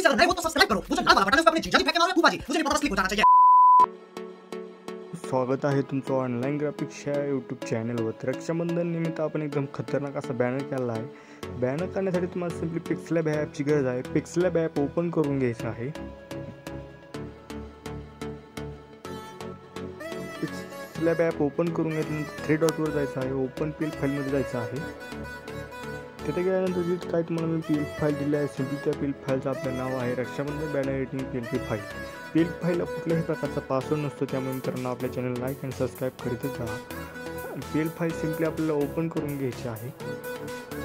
अगर नए हो तो सब्सक्राइब करो, मुझे लाल वाला बटन उस पर अपने जीजा जी फेंकने वाला है फूफा जी, मुझे नहीं पता बस क्लिक हो जाना चाहिए। स्वागत आहे तुमचं ऑनलाईन ग्राफिक्सच्या यूट्यूब चॅनलवर। तर रक्षाबंधन निमित्त आपण एकदम खतरनाक असा बॅनर केला आहे। बॅनर करण्यासाठी तुम्हाला सिम्पली पिक्सलॅब ह्या ॲपची गरज आहे। पिक्सलॅब ॲप ओपन करून घ्यायचं आहे। पिक्सलॅब ॲप ओपन करून घेतल्यानंतर थ्री डॉटवर जायचं आहे, ओपन पीएल फाईलमध्ये जायचं आहे। तिथे गेल्यानंतर जिथे काय तुम्हाला मी पीएल फाईल दिली आहे, सिम्पली त्या पीएल फाईलचं आपलं नाव आहे Rakshabandhan banner editing PL file. PL फाईलला कुठल्याही प्रकारचा पासवर्ड नसतो, त्यामुळे मित्रांनो आपल्या चॅनल लाईक आणि सबस्क्राईब करीतच राहा। पीएल फाईल सिम्पली आपल्याला ओपन करून घ्यायची आहे।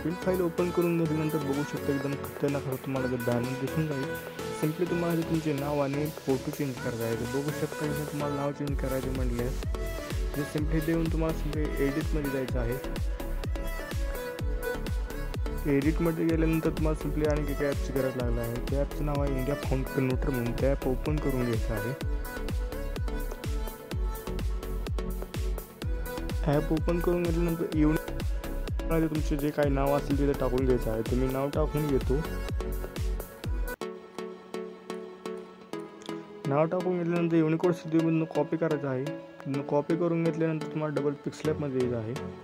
पीएल फाईल ओपन करून घेतल्यानंतर बघू शकता एकदम खतरनाक तुम्हाला जर बॅनर दिसून जाईल। सिम्पली तुम्हाला जर तुमचे नाव आणि फोटो चेंज करायचा आहे तर बघू शकता इथे तुम्हाला नाव चेंज करायचे म्हटले तर सिम्पली देऊन तुम्हाला सिम्पली एडिटमध्ये जायचं आहे। एडिटमध्ये गेल्यानंतर तुम्हाला सिम्पली आणखी एका ॲपची गरज लागली आहे। त्या ॲपचं नाव आहे इंडिया फाउंड कन्व्हर्टर म्हणून। त्या ॲप ओपन करून घ्यायचं आहे। ॲप ओपन करून घेतल्यानंतर येऊन तुमचे जे काही नाव असेल तिथे टाकून घ्यायचं आहे। तुम्ही नाव टाकून घेतो। नाव टाकून घेतल्यानंतर युनिकोड स्टुडिओमधून कॉपी करायचं आहे। कॉपी करून घेतल्यानंतर तुम्हाला डबल पिक्सलॅबमध्ये यायचं आहे।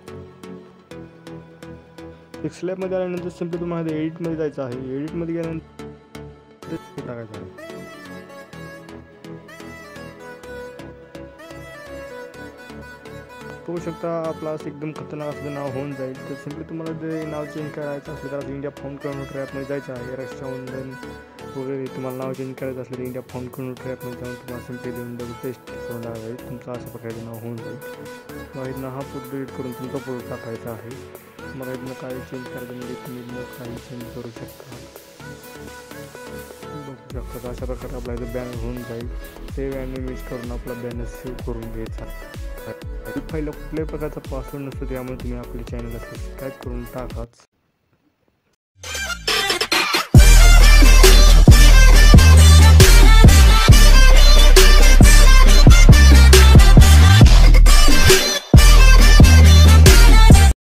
पिक्सलॅबमध्ये आल्यानंतर सिम्पली तुम्हाला एडिटमध्ये जायचं आहे। एडिटमध्ये गेल्यानंतर टाकायचं आहे। बघू शकता आपला असं एकदम खतरनाक असं नाव होऊन जाईल। तर सिम्पली तुम्हाला जे नाव चेंज करायचं असलं तर इंडिया फाउंड कन्व्हर्टर ॲपमध्ये जायचं आहे। रक्षाबंधन वगैरे तुम्हाला नाव चेंज करायचं असलं तर इंडिया फाउंड कन्व्हर्टर ॲपमध्ये जाऊन तुम्हाला सिम्पली देऊन डबल पेस्ट करून टाकायचं, तुमचं अशा प्रकारे नाव होऊन जाईल। मग इथनं हा फोटो डिलीट करून तुमचा फोटो टाकायचा आहे। मला इथनं काही चेंज करायचं म्हणजे तुम्ही मग काही चेंज करू शकता। बघू शकता अशा प्रकारे आपला इथं बॅनर होऊन जाईल। सेव्ह अँड इमेज करून आपला बॅनर सेव्ह करून घ्यायचा। फाईलला कुठल्याही प्रकारचा पासवर्ड नसतो, त्यामुळे तुम्ही आपल्या चॅनलला सबस्क्राईब करून टाकाच।